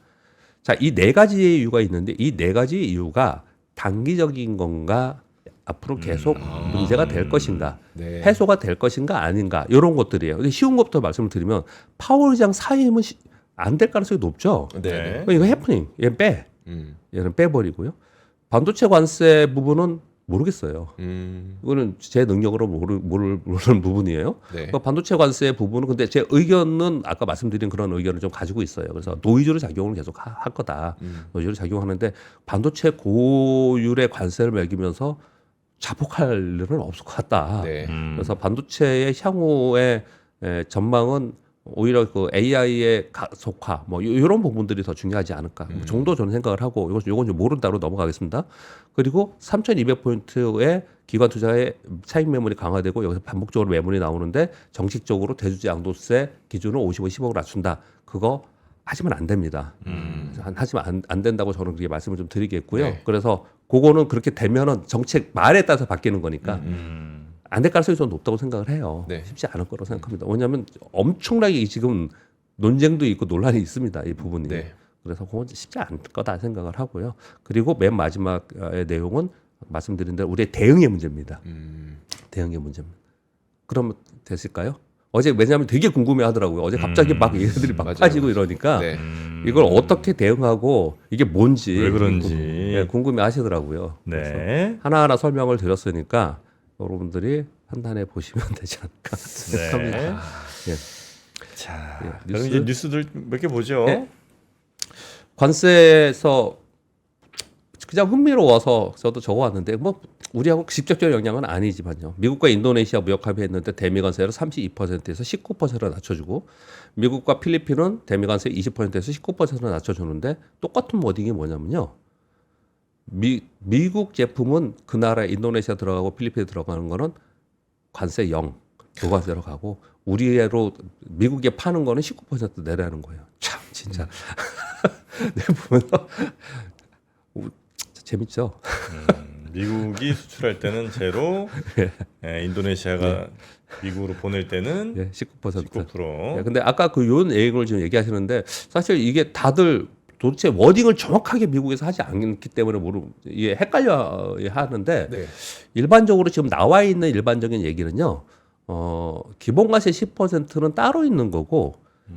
Speaker 3: 자, 이 네 가지의 이유가 있는데 이 네 가지 이유가 단기적인 건가 앞으로 계속 문제가 될 것인가
Speaker 2: 네.
Speaker 3: 해소가 될 것인가 아닌가 이런 것들이에요. 근데 쉬운 것부터 말씀을 드리면 파월의장 사임은 안 될 가능성이 높죠.
Speaker 2: 네.
Speaker 3: 이거 해프닝. 얘는 빼. 얘는 빼버리고요. 반도체 관세 부분은 모르겠어요. 이거는 제 능력으로 모르는 부분이에요.
Speaker 2: 네.
Speaker 3: 그러니까 반도체 관세 부분은 근데 제 의견은 아까 말씀드린 그런 의견을 좀 가지고 있어요. 그래서 노이즈로 작용을 계속 할 거다. 노이즈로 작용하는데 반도체 고율의 관세를 매기면서 자폭할 일은 없을 것 같다.
Speaker 2: 네.
Speaker 3: 그래서 반도체의 향후의 전망은 오히려 그 AI의 가속화 뭐 이런 부분들이 더 중요하지 않을까 뭐 정도 저는 생각을 하고 이건 좀 모른다로 넘어가겠습니다. 그리고 3,200포인트의 기관 투자의 차익 매물이 강화되고 여기서 반복적으로 매물이 나오는데 정식적으로 대주주 양도세 기준을 50억 10억을 낮춘다. 그거 하시면 안 됩니다. 하시면 안 된다고 저는 그렇게 말씀을 좀 드리겠고요.
Speaker 2: 네.
Speaker 3: 그래서 그거는 그렇게 되면은 정책 말에 따라서 바뀌는 거니까 안 될 가능성이 좀 높다고 생각을 해요.
Speaker 2: 네.
Speaker 3: 쉽지 않을 거라고 생각합니다. 왜냐하면 엄청나게 지금 논쟁도 있고 논란이 있습니다. 이 부분이.
Speaker 2: 네.
Speaker 3: 그래서 그건 쉽지 않을 거다 생각을 하고요. 그리고 맨 마지막의 내용은 말씀드린 대로 우리의 대응의 문제입니다. 대응의 문제입니다. 그러면 됐을까요? 어제 왜냐하면 되게 궁금해하더라고요. 어제 갑자기 막 얘네들이 막
Speaker 2: 맞아요.
Speaker 3: 빠지고 이러니까
Speaker 2: 네.
Speaker 3: 이걸 어떻게 대응하고 이게 뭔지
Speaker 1: 왜 그런지.
Speaker 3: 예, 궁금해하시더라고요. 그래서
Speaker 1: 네.
Speaker 3: 하나하나 설명을 드렸으니까 여러분들이 판단해 보시면 되지 않을까 생각합니다.
Speaker 1: 네.
Speaker 3: 예.
Speaker 1: 자,
Speaker 3: 예,
Speaker 1: 그럼
Speaker 3: 뉴스?
Speaker 1: 이제 뉴스들 몇 개 보죠.
Speaker 3: 네? 관세에서 그냥 흥미로워서 저도 적어왔는데 뭐 우리하고 직접적인 영향은 아니지만요. 미국과 인도네시아 무역 합의했는데 대미 관세를 32%에서 19%로 낮춰주고 미국과 필리핀은 대미 관세 20%에서 19%로 낮춰주는데 똑같은 워딩이 뭐냐면요. 미국 제품은 그 나라 인도네시아 들어가고 필리핀에 들어가는 거는 관세 0, 무관세로 가고 우리로 미국에 파는 거는 19% 내라는 거예요. 참 진짜 내 보면서 재밌죠.
Speaker 1: 미국이 수출할 때는 제로, 예, 인도네시아가 미국으로 보낼 때는
Speaker 3: 예, 19%.
Speaker 1: 19%.
Speaker 3: 예, 근데 아까 그 요 내용을 지금 얘기하시는데 사실 이게 다들 도대체 워딩을 정확하게 미국에서 하지 않기 때문에 이게 헷갈려 하는데
Speaker 2: 네.
Speaker 3: 일반적으로 지금 나와 있는 일반적인 얘기는요. 기본관세 10%는 따로 있는 거고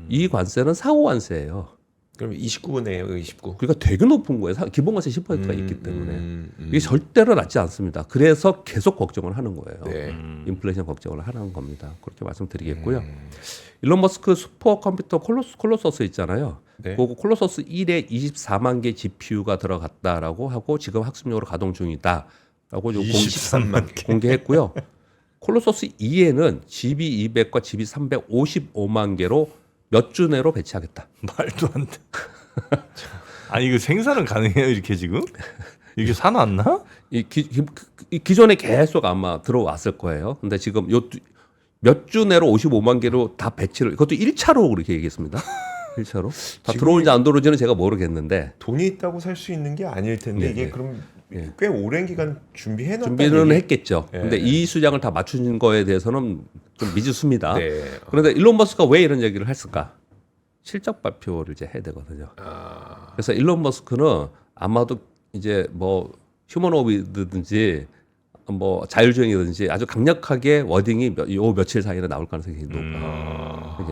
Speaker 3: 이 관세는 상호관세예요.
Speaker 2: 그럼 29분이에요, 29.
Speaker 3: 그러니까 되게 높은 거예요. 기본관세 10%가 있기 때문에 이게 절대로 낮지 않습니다. 그래서 계속 걱정을 하는 거예요.
Speaker 2: 네.
Speaker 3: 인플레이션 걱정을 하는 겁니다. 그렇게 말씀드리겠고요. 일론 머스크 슈퍼컴퓨터 콜로서스 있잖아요.
Speaker 2: 네.
Speaker 3: 그거 콜로서스 1에 24만 개 GPU가 들어갔다라고 하고 지금 학습용으로 가동 중이다라고
Speaker 1: 23만 개.
Speaker 3: 공개했고요. 콜로서스 2에는 GB200과 GB300 55만 개로 몇 주 내로 배치하겠다.
Speaker 1: 말도 안 돼. 아니 이거 생산은 가능해요 이렇게 지금? 이게 사놨나?
Speaker 3: 이 기존에 계속 아마 들어왔을 거예요. 근데 지금 몇 주 내로 55만 개로 다 배치를 그것도 1차로 그렇게 얘기했습니다. 1차로. 다
Speaker 2: 지금
Speaker 3: 들어오는지 안 들어오는지는 제가 모르겠는데
Speaker 2: 돈이 있다고 살 수 있는 게 아닐 텐데
Speaker 3: 네,
Speaker 2: 이게
Speaker 3: 네.
Speaker 2: 그럼
Speaker 3: 네.
Speaker 2: 꽤 오랜 기간 준비해 놨다.
Speaker 3: 준비는 했겠죠.
Speaker 2: 예.
Speaker 3: 근데 이 수량을 다 맞춘 거에 대해서는 좀 미지수입니다.
Speaker 2: 네.
Speaker 3: 그런데 일론 머스크가 왜 이런 얘기를 했을까? 실적 발표를 이제 해야 되거든요. 그래서 일론 머스크는 아마도 이제 뭐 휴머노이드든지 뭐 자율주행이든지 아주 강력하게 워딩이 요 며칠 사이에 나올 가능성이 굉장히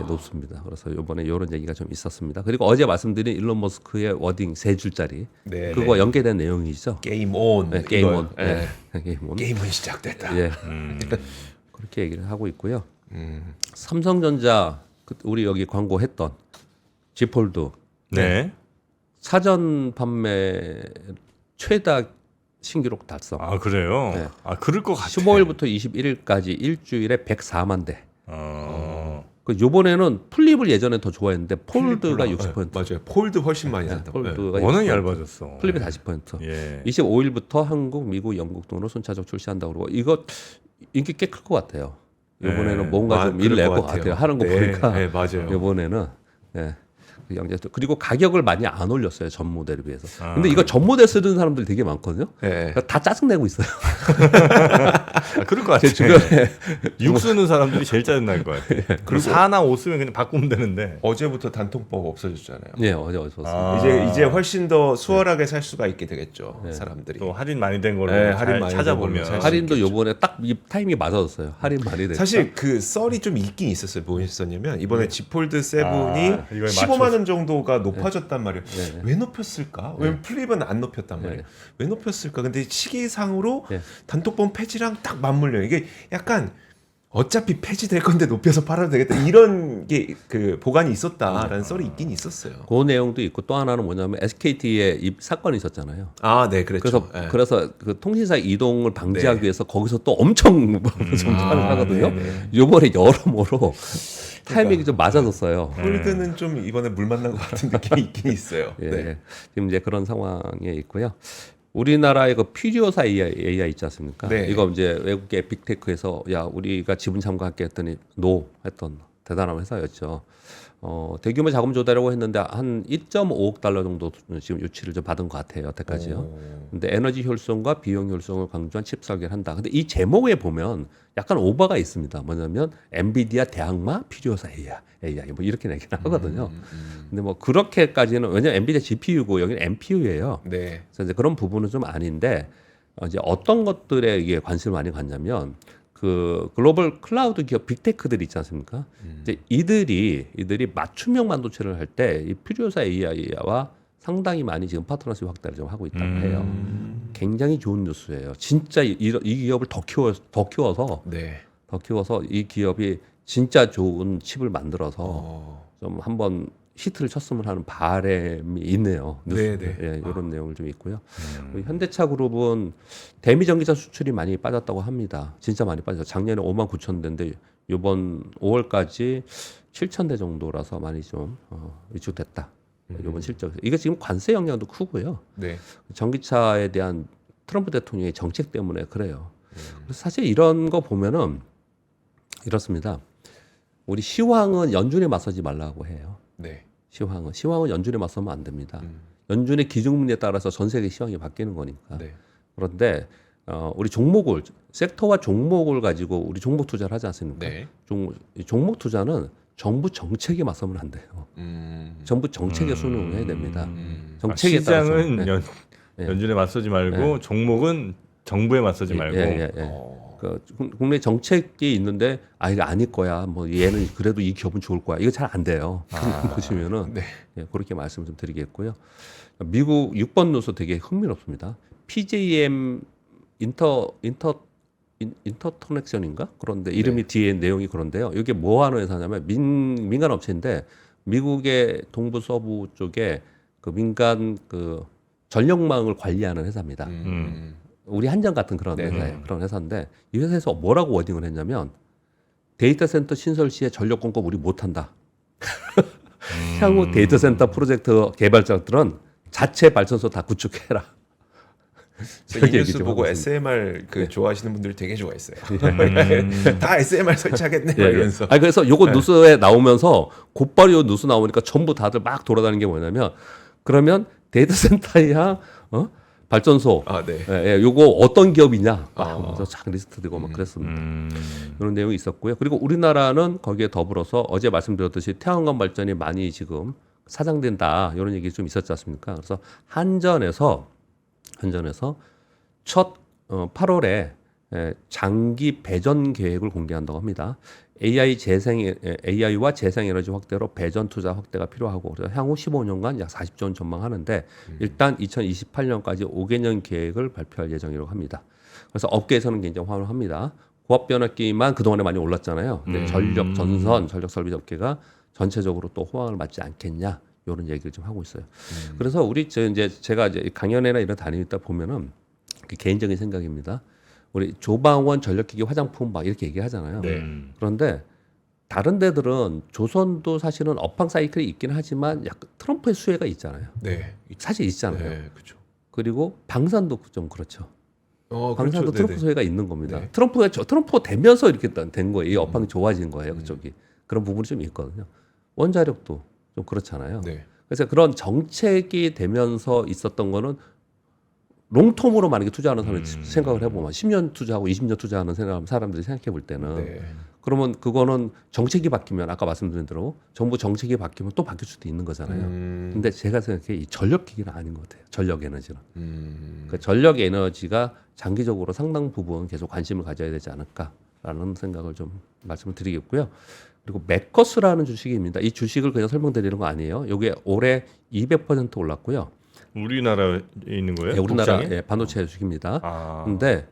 Speaker 3: 높습니다. 그래서 이번에 이런 얘기가 좀 있었습니다. 그리고 어제 말씀드린 일론 머스크의 워딩 3줄짜리
Speaker 2: 네,
Speaker 3: 그거
Speaker 2: 네.
Speaker 3: 연계된 내용이죠.
Speaker 2: 게임 온.
Speaker 3: 네, 게임
Speaker 2: 이거.
Speaker 3: 온.
Speaker 2: 네.
Speaker 3: 네, 게임 온.
Speaker 2: 게임은 시작됐다.
Speaker 3: 예. 그렇게 얘기를 하고 있고요.
Speaker 2: 음.
Speaker 3: 삼성전자 우리 여기 광고했던 G 폴드
Speaker 1: 네.
Speaker 3: 사전 판매 최다 신기록 달성.
Speaker 1: 아 그래요?
Speaker 3: 네.
Speaker 1: 아 그럴 것 같아.
Speaker 3: 15일부터 21일까지 일주일에 104만 대. 그 요번에는 플립을 예전에 더 좋아했는데 폴드가 60%.
Speaker 2: 맞아요. 폴드 훨씬 많이
Speaker 3: 네,
Speaker 2: 샀다고.
Speaker 3: 폴드가
Speaker 1: 워낙
Speaker 3: 60%.
Speaker 1: 얇아졌어.
Speaker 3: 플립이 40%.
Speaker 1: 예.
Speaker 3: 25일부터 한국, 미국, 영국 등으로 순차적 출시한다고 그러고 이거 인기 꽤 클 것 같아요. 이번에는
Speaker 1: 네.
Speaker 3: 뭔가 좀 일 낼 것 같아요. 하는 거
Speaker 2: 네,
Speaker 3: 보니까.
Speaker 2: 네, 맞아요.
Speaker 3: 이번에는 예. 그 영재 그리고 가격을 많이 안 올렸어요. 전 모델에 비해서. 근데 이거 전 모델 쓰는 사람들이 되게 많거든요.
Speaker 2: 네.
Speaker 3: 그러니까 다 짜증내고 있어요.
Speaker 1: 아, 그럴 것 같아.
Speaker 3: 제 주변에
Speaker 1: 6 쓰는 사람들이 제일 짜증날 것 같아. 그리고 4나 5 쓰면 그냥 바꾸면 되는데.
Speaker 2: 어제부터 단통법 없어졌잖아요.
Speaker 3: 네, 어제 봤습니다.
Speaker 1: 아.
Speaker 2: 이제 훨씬 더 수월하게 살 수가 있게 되겠죠. 사람들이.
Speaker 1: 또 할인 많이 된 걸로
Speaker 2: 네,
Speaker 1: 잘
Speaker 2: 할인 많이 된
Speaker 1: 찾아보면
Speaker 2: 걸로 살
Speaker 3: 할인도 요번에 딱 이 타이밍이 맞아졌어요. 할인 많이 됐다.
Speaker 2: 사실 그 썰이 좀 있긴 있었어요. 뭐였었냐면 이번에 G 폴드 7이
Speaker 1: 아, 이거에
Speaker 2: 15만 원 정도가 높아졌단 말이에요.
Speaker 3: 네.
Speaker 2: 왜 높였을까? 왜냐면 플립은 안 높였단 말이에요.
Speaker 3: 네.
Speaker 2: 왜 높였을까? 근데 시기상으로
Speaker 3: 네.
Speaker 2: 단톡본 폐지랑 딱 맞물려요. 이게 약간 어차피 폐지될 건데 높여서 팔아도 되겠다 이런 게 그 보관이 있었다라는 썰이 있긴 있었어요.
Speaker 3: 그 내용도 있고 또 하나는 뭐냐면 SKT에 이 사건이 있었잖아요.
Speaker 2: 아, 네, 그랬죠.
Speaker 3: 그래서 그 통신사 이동을 방지하기
Speaker 2: 네.
Speaker 3: 위해서 거기서 또 엄청 전파를 하거든요.
Speaker 2: 네.
Speaker 3: 요번에 여러모로 타이밍이 좀 맞아졌어요.
Speaker 2: 폴드는 좀 이번에 물 만난 것 같은 느낌이 있긴 있어요.
Speaker 3: 예,
Speaker 2: 네.
Speaker 3: 지금 이제 그런 상황에 있고요. 우리나라의 그 퓨리오사 AI 있지 않습니까?
Speaker 2: 네.
Speaker 3: 이거 이제 외국의 빅테크에서 야 우리가 지분 참가할게 했더니 노 했던 대단한 회사였죠. 대규모 자금 조달이라고 했는데 한 1.5억 달러 정도 지금 유치를 좀 받은 것 같아요. 여태까지요. 근데 에너지 효율성과 비용 효율성을 강조한 칩 설계를 한다. 근데 이 제목에 보면 약간 오버가 있습니다. 뭐냐면 엔비디아 대항마 필요사 AI 뭐 이렇게 얘기를 하거든요. 근데 뭐 그렇게까지는 왜냐면 엔비디아 GPU고 여기는 NPU예요.
Speaker 2: 네.
Speaker 3: 그래서 이제 그런 부분은 좀 아닌데 이제 어떤 것들에 이게 관심을 많이 갖냐면 그 글로벌 클라우드 기업 빅테크들 있지 않습니까? 이제 이들이 맞춤형 반도체를 할 때 이 퓨리오사 AI와 상당히 많이 지금 파트너십 확대를 좀 하고 있다고 해요. 굉장히 좋은 뉴스예요. 진짜 이 기업을 더 키워서
Speaker 2: 네.
Speaker 3: 이 기업이 진짜 좋은 칩을 만들어서 좀 한번 히트를 쳤으면 하는 바람이 있네요. 뉴스.
Speaker 2: 네.
Speaker 3: 예, 이런 내용을 좀 있고요. 현대차 그룹은 대미 전기차 수출이 많이 빠졌다고 합니다. 진짜 많이 빠졌어요. 작년에 5만 9천 대인데 이번 5월까지 7천 대 정도라서 많이 좀 위축됐다. 이번 실적. 이게 지금 관세 영향도 크고요.
Speaker 2: 네.
Speaker 3: 전기차에 대한 트럼프 대통령의 정책 때문에 그래요. 그래서 사실 이런 거 보면은 이렇습니다. 우리 시황은 연준에 맞서지 말라고 해요.
Speaker 2: 네.
Speaker 3: 시황은 연준에 맞서면 안 됩니다. 연준의 기준금리에 따라서 전 세계 시황이 바뀌는 거니까.
Speaker 2: 네.
Speaker 3: 그런데 우리 섹터와 종목을 가지고 우리 종목 투자를 하지 않습니까?
Speaker 2: 네.
Speaker 3: 종목 투자는 정부 정책에 맞서면 안 돼요. 정부 정책에 순응해야 됩니다. 정책에
Speaker 1: 시장은
Speaker 3: 따라서
Speaker 1: 연준에 맞서지 말고 종목은 정부에 맞서지 말고.
Speaker 3: 그 국내 정책이 있는데 이거 아닐 거야. 뭐 얘는 그래도 이 기업은 좋을 거야. 이거 잘 안 돼요. 보시면은
Speaker 2: 네.
Speaker 3: 그렇게 말씀을 좀 드리겠고요. 미국 6번 노수 되게 흥미롭습니다. PJM 인터커넥션인가? 그런데 이름이 뒤에 내용이 그런데요. 이게 뭐 하는 회사냐면 민간 업체인데 미국의 동부 서부 쪽에 그 민간 그 전력망을 관리하는 회사입니다. 우리 한전 같은 그런 회사예요. 그런 회사인데 이 회사에서 뭐라고 워딩을 했냐면 데이터 센터 신설 시에 전력 공급 우리 못 한다. 향후 데이터 센터 프로젝트 개발자들은 자체 발전소 다 구축해라.
Speaker 2: 이 뉴스 보고 SMR 좋아하시는 분들이 되게 좋아했어요. 다 SMR 설치하겠네 이러면서.
Speaker 3: 그래서 요거 뉴스에 나오면서 곧바로 요 뉴스 나오니까 전부 다들 막 돌아다니는 게 뭐냐면 그러면 데이터 센터야 발전소. 요거 어떤 기업이냐. 그래서 쫙 리스트 되고 막 그랬습니다. 이런 내용이 있었고요. 그리고 우리나라는 거기에 더불어서 어제 말씀드렸듯이 태양광 발전이 많이 지금 사장된다. 이런 얘기 좀 있었지 않습니까? 그래서 한전에서 첫 8월에 장기 배전 계획을 공개한다고 합니다. AI와 재생에너지 확대로 배전 투자 확대가 필요하고 그래서 향후 15년간 약 40조 원 전망하는데 일단 2028년까지 5개년 계획을 발표할 예정이라고 합니다. 그래서 업계에서는 굉장히 환호를 합니다. 고압 변압기만 그동안에 많이 올랐잖아요. 근데 전력 전선, 전력 설비 업계가 전체적으로 또 호황을 맞지 않겠냐 이런 얘기를 좀 하고 있어요. 그래서 제가 이제 강연회나 이런 다니다 보면은 개인적인 생각입니다. 우리 조방원 전력기기 화장품 막 이렇게 얘기하잖아요. 그런데 다른 데들은 조선도 사실은 업황 사이클이 있긴 하지만 약간 트럼프의 수혜가 있잖아요. 사실 있잖아요.
Speaker 2: 그렇죠.
Speaker 3: 그리고 방산도 좀 그렇죠. 방산도
Speaker 2: 그렇죠.
Speaker 3: 트럼프 수혜가 있는 겁니다. 트럼프가 되면서 이렇게 된 거예요. 이 업황이 좋아진 거예요. 그쪽이. 그런 부분이 좀 있거든요. 원자력도 좀 그렇잖아요. 그래서 그런 정책이 되면서 있었던 거는 롱텀으로 만약에 투자하는 사람이 생각을 해보면 10년 투자하고 20년 투자하는 사람들이 생각해 볼 때는 그러면 그거는 정책이 바뀌면 아까 말씀드린 대로 정부 정책이 바뀌면 또 바뀔 수도 있는 거잖아요. 근데 제가 생각해 이 전력기기는 아닌 것 같아요. 전력 에너지는. 그러니까 전력 에너지가 장기적으로 상당 부분 계속 관심을 가져야 되지 않을까라는 생각을 좀 말씀을 드리겠고요. 그리고 맥커스라는 주식입니다. 이 주식을 그냥 설명드리는 거 아니에요. 이게 올해 200% 올랐고요.
Speaker 1: 우리나라에 있는 거예요?
Speaker 3: 네, 우리나라
Speaker 1: 국장에?
Speaker 3: 반도체 주식입니다. 근데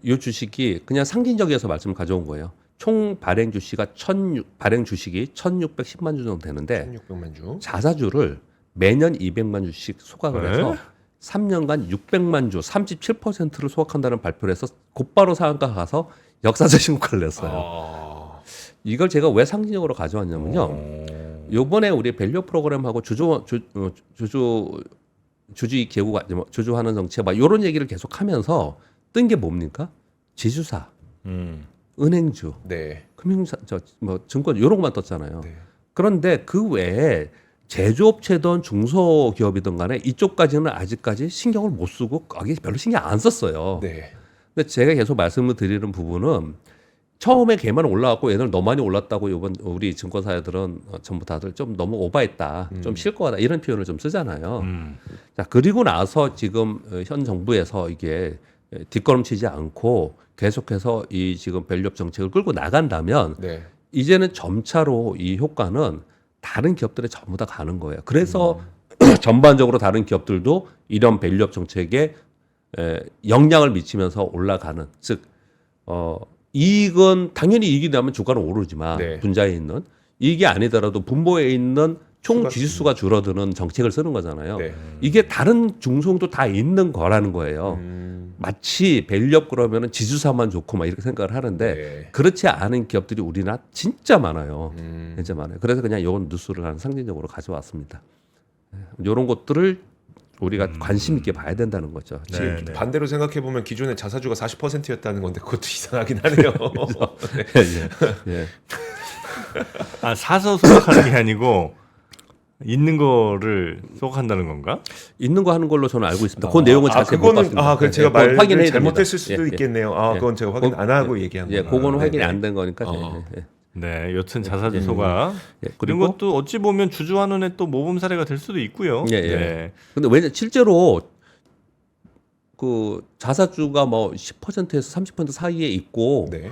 Speaker 3: 이 주식이 그냥 상징적이어서 말씀을 가져온 거예요. 총 발행 주식이 1,610만 주 정도 되는데
Speaker 2: 1,600만 주.
Speaker 3: 자사주를 매년 200만 주씩 소각을 해서 3년간 600만 주, 37%를 소각한다는 발표를 해서 곧바로 상한가 가서 역사적 신고가를 냈어요. 이걸 제가 왜 상징적으로 가져왔냐면요. 요번에 우리 밸류 프로그램하고 주주익 계고 주주하는 정책 막 이런 얘기를 계속하면서 뜬 게 뭡니까? 지주사, 은행주,
Speaker 2: 네.
Speaker 3: 금융사, 뭐 증권 이런 것만 떴잖아요.
Speaker 2: 네.
Speaker 3: 그런데 그 외에 제조업체든 중소기업이든 간에 이쪽까지는 아직까지 신경을 못 쓰고 거기 별로 신경 안 썼어요.
Speaker 2: 네.
Speaker 3: 근데 제가 계속 말씀을 드리는 부분은 처음에 걔만 올라왔고 얘는 너무 많이 올랐다고 이번 우리 증권사들은 전부 다들 좀 너무 오바했다, 좀 실거하다 이런 표현을 좀 쓰잖아요. 자, 그리고 나서 지금 현 정부에서 이게 뒷걸음치지 않고 계속해서 이 지금 밸류업 정책을 끌고 나간다면
Speaker 2: 네.
Speaker 3: 이제는 점차로 이 효과는 다른 기업들에 전부 다 가는 거예요. 그래서 전반적으로 다른 기업들도 이런 밸류업 정책에 영향을 미치면서 올라가는, 즉 이익은 당연히 이익이 나면 주가는 오르지만
Speaker 2: 네.
Speaker 3: 분자에 있는 이익이 아니더라도 분모에 있는 총 지수가 줄어드는 정책을 쓰는 거잖아요.
Speaker 2: 네.
Speaker 3: 이게 다른 중소도 다 있는 거라는 거예요. 마치 밸류업 그러면은 지주사만 좋고 막 이렇게 생각을 하는데
Speaker 2: 네.
Speaker 3: 그렇지 않은 기업들이 우리나라 진짜 많아요. 진짜 많아요. 그래서 그냥 이건 뉴스를 한 상징적으로 가져왔습니다. 이런 것들을 우리가 관심 있게 봐야 된다는 거죠.
Speaker 2: 지금
Speaker 1: 네, 네.
Speaker 2: 반대로 생각해 보면 기존에 자사주가 40%였다는 건데 그것도 이상하긴 하네요.
Speaker 3: 예, 예.
Speaker 1: 아, 사서 소각하는 게 아니고 있는 거를 소각한다는 건가?
Speaker 3: 있는 거 하는 걸로 저는 알고 있습니다. 그 내용은 자세히 못
Speaker 2: 그거는
Speaker 3: 봤습니다.
Speaker 2: 그
Speaker 3: 예,
Speaker 2: 제가
Speaker 3: 그건
Speaker 2: 말을
Speaker 3: 확인해야
Speaker 2: 잘못했을
Speaker 3: 됩니다.
Speaker 2: 수도
Speaker 3: 예, 예.
Speaker 2: 있겠네요. 그건 제가 확인 안 하고 얘기한
Speaker 3: 예,
Speaker 2: 거예요.
Speaker 3: 그거는 확인이 안 된 거니까. 예.
Speaker 1: 네, 여튼 자사주 소각
Speaker 3: 예,
Speaker 1: 이런
Speaker 3: 그리고
Speaker 1: 것도 어찌 보면 주주환원의 또 모범 사례가 될 수도 있고요.
Speaker 3: 예, 예.
Speaker 1: 네.
Speaker 3: 근데 왜냐 실제로 그 자사주가 뭐 10%에서 30% 사이에 있고
Speaker 2: 네.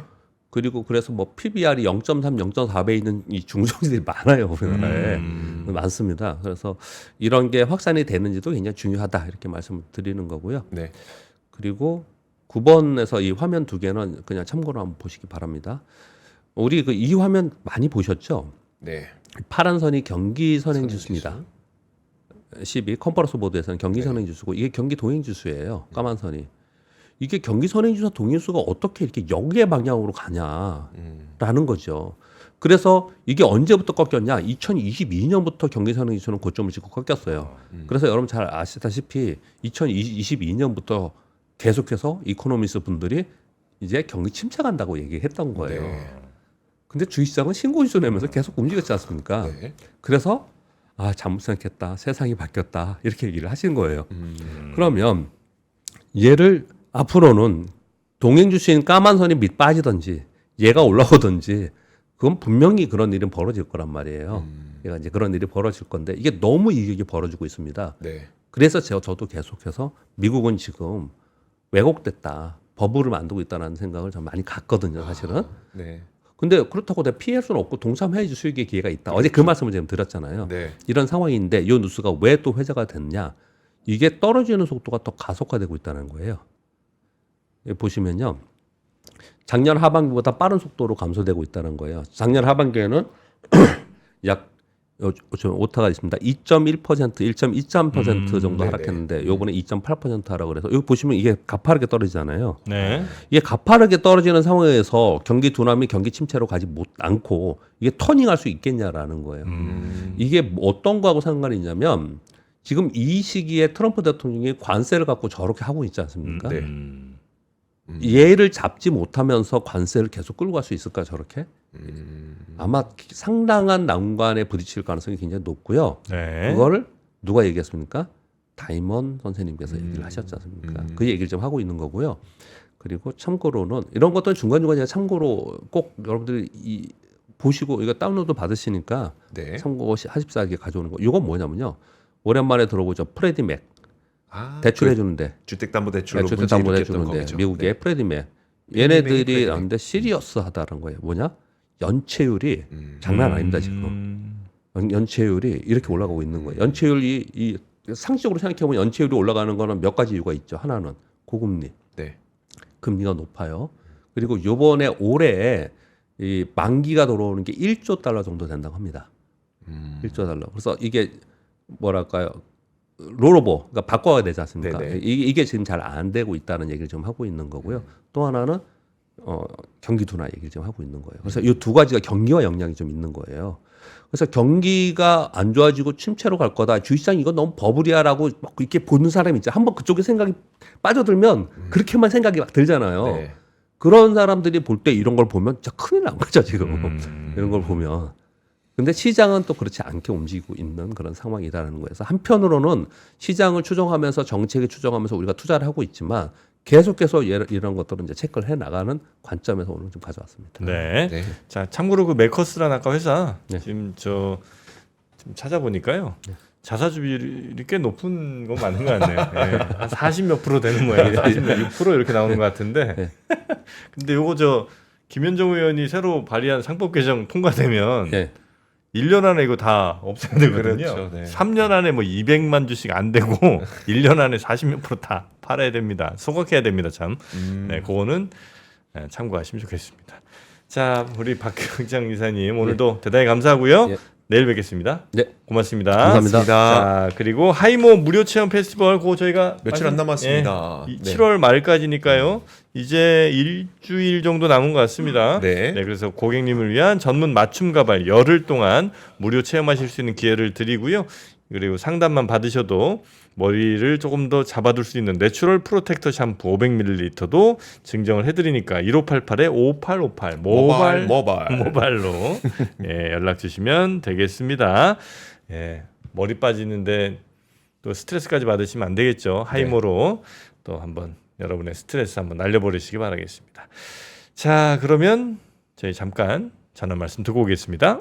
Speaker 3: 그리고 그래서 뭐 PBR이 0.3, 0.4배 있는 이 중소기업들이 많아요, 우리나라에. 많습니다. 그래서 이런 게 확산이 되는지도 굉장히 중요하다 이렇게 말씀을 드리는 거고요.
Speaker 2: 네.
Speaker 3: 그리고 9번에서 이 화면 두 개는 그냥 참고로 한번 보시기 바랍니다. 우리 그 이 화면 많이 보셨죠?
Speaker 2: 네.
Speaker 3: 파란 선이 경기 선행 지수입니다. 12 컴퍼러스 보드에서는 경기 선행 지수고 이게 경기 동행 지수예요. 까만 선이. 이게 경기 선행 지수와 동행 지수가 어떻게 이렇게 역의 방향으로 가냐라는 거죠. 그래서 이게 언제부터 꺾였냐? 2022년부터 경기 선행 지수는 고점을 찍고 꺾였어요. 그래서 여러분 잘 아시다시피 2022년부터 계속해서 이코노미스트 분들이 이제 경기 침체 간다고 얘기했던 거예요.
Speaker 2: 네.
Speaker 3: 근데 주식시장은 신고지수 내면서 계속 움직였지 않습니까?
Speaker 2: 네.
Speaker 3: 그래서 잘못 생각했다. 세상이 바뀌었다. 이렇게 얘기를 하신 거예요. 그러면 얘를 앞으로는 동행주수인 까만 선이 밑 빠지든지 얘가 올라오든지 그건 분명히 그런 일은 벌어질 거란 말이에요. 얘가 이제 그런 일이 벌어질 건데 이게 너무 이익이 벌어지고 있습니다.
Speaker 2: 네.
Speaker 3: 그래서 저도 계속해서 미국은 지금 왜곡됐다. 버블을 만들고 있다는 생각을 좀 많이 갖거든요, 사실은.
Speaker 2: 네.
Speaker 3: 근데 그렇다고 내가 피할 수는 없고 동참해야지 수익의 기회가 있다. 어제 그 말씀을 지금 드렸잖아요.
Speaker 2: 네.
Speaker 3: 이런 상황인데 이 뉴스가 왜 또 회자가 됐냐? 이게 떨어지는 속도가 더 가속화되고 있다는 거예요. 여기 보시면요. 작년 하반기보다 빠른 속도로 감소되고 있다는 거예요. 작년 하반기에는 약 오타가 있습니다. 2.1%, 1.23% 정도
Speaker 2: 네네.
Speaker 3: 하락했는데 요번에 2.8% 하락을 해서 여기 보시면 이게 가파르게 떨어지잖아요.
Speaker 1: 네.
Speaker 3: 이게 가파르게 떨어지는 상황에서 경기 둔함이 경기 침체로 가지 않고 이게 터닝할 수 있겠냐라는 거예요. 이게 어떤 거하고 상관이 있냐면 지금 이 시기에 트럼프 대통령이 관세를 갖고 저렇게 하고 있지 않습니까?
Speaker 2: 네.
Speaker 3: 얘를 잡지 못하면서 관세를 계속 끌고 갈 수 있을까 저렇게? 아마 상당한 난관에 부딪힐 가능성이 굉장히 높고요.
Speaker 1: 네.
Speaker 3: 그거를 누가 얘기했습니까? 다이먼 선생님께서 얘기를 하셨지 않습니까? 그 얘기를 좀 하고 있는 거고요. 그리고 참고로는 이런 것들은 중간중간 제가 참고로 꼭 여러분들이 보시고 이거 다운로드 받으시니까
Speaker 2: 네.
Speaker 3: 참고하십사 이렇게 가져오는 거. 이건 뭐냐면요. 오랜만에 들어보죠. 프레디 맥. 대출해 주는데.
Speaker 2: 주택담보대출로
Speaker 3: 주택담보대
Speaker 2: 문제 일으켰던
Speaker 3: 주는데
Speaker 2: 거죠.
Speaker 3: 미국의
Speaker 2: 네.
Speaker 3: 프레디 맥.
Speaker 2: 프레디
Speaker 3: 얘네들이
Speaker 2: 맥.
Speaker 3: 나는데 시리어스하다는 거예요. 뭐냐? 연체율이 장난 아닙니다 지금. 연체율이 이렇게 올라가고 있는 거예요. 연체율이 이 상식적으로 생각해 보면 연체율이 올라가는 거는 몇 가지 이유가 있죠. 하나는 고금리,
Speaker 2: 네.
Speaker 3: 금리가 높아요. 그리고 요번에 올해 이 만기가 들어오는 게 1조 달러 정도 된다고 합니다. 1조 달러. 그래서 이게 뭐랄까요? 롤오버, 그러니까 바꿔야 되지 않습니까?
Speaker 2: 네네.
Speaker 3: 이게 지금 잘 안 되고 있다는 얘기를 좀 하고 있는 거고요. 또 하나는 경기 둔화 얘기를 지금 하고 있는 거예요. 그래서 이 두 가지가 경기와 영향이 좀 있는 거예요. 그래서 경기가 안 좋아지고 침체로 갈 거다. 주식시장 이거 너무 버블이야라고 막 이렇게 보는 사람이 있죠. 한번 그쪽에 생각이 빠져들면 그렇게만 생각이 막 들잖아요.
Speaker 2: 네.
Speaker 3: 그런 사람들이 볼 때 이런 걸 보면 진짜 큰일 난 거죠 지금. 이런 걸 보면. 근데 시장은 또 그렇지 않게 움직이고 있는 그런 상황이라는 거에서 한편으로는 시장을 추종하면서 정책을 추종하면서 우리가 투자를 하고 있지만 계속해서 이런 것들은 이제 체크를 해 나가는 관점에서 오늘 좀 가져왔습니다.
Speaker 1: 네.
Speaker 2: 네.
Speaker 1: 자, 참고로 그 메커스라는 아까 회사
Speaker 3: 네.
Speaker 1: 지금 좀 찾아보니까요. 자사주율이 꽤 높은 건 맞는 것 같네요. 네. 한 40 몇 프로 되는 모양이에요. 46% 이렇게 나오는 것 같은데.
Speaker 3: 네.
Speaker 1: 근데 요거 김현정 의원이 새로 발의한 상법 개정 통과되면
Speaker 3: 네.
Speaker 1: 1년 안에 이거 다 없애야 되거든요.
Speaker 2: 그렇죠. 네.
Speaker 1: 3년 안에 뭐 200만 주씩 안 되고 1년 안에 40 몇 프로 다 팔아야 됩니다. 소각해야 됩니다, 참. 네, 그거는 참고하시면 좋겠습니다. 자, 우리 박경장 이사님 오늘도 대단히 감사하고요.
Speaker 3: 예.
Speaker 1: 내일 뵙겠습니다.
Speaker 3: 네.
Speaker 1: 고맙습니다.
Speaker 3: 감사합니다.
Speaker 1: 자, 그리고 하이모 무료 체험 페스티벌 그거 저희가
Speaker 2: 며칠 안 남았습니다.
Speaker 1: 예,
Speaker 2: 네.
Speaker 1: 7월 말까지니까요. 이제 일주일 정도 남은 것 같습니다.
Speaker 2: 네.
Speaker 1: 그래서 고객님을 위한 전문 맞춤 가발 열흘 동안 무료 체험하실 수 있는 기회를 드리고요. 그리고 상담만 받으셔도 머리를 조금 더 잡아둘 수 있는 내추럴 프로텍터 샴푸 500ml도 증정을 해드리니까 1588-5858 모바일로 예, 연락 주시면 되겠습니다. 예, 머리 빠지는데 또 스트레스까지 받으시면 안 되겠죠. 하이모로 또 한번 여러분의 스트레스 한번 날려버리시기 바라겠습니다. 자, 그러면 저희 잠깐 전화 말씀 듣고 오겠습니다.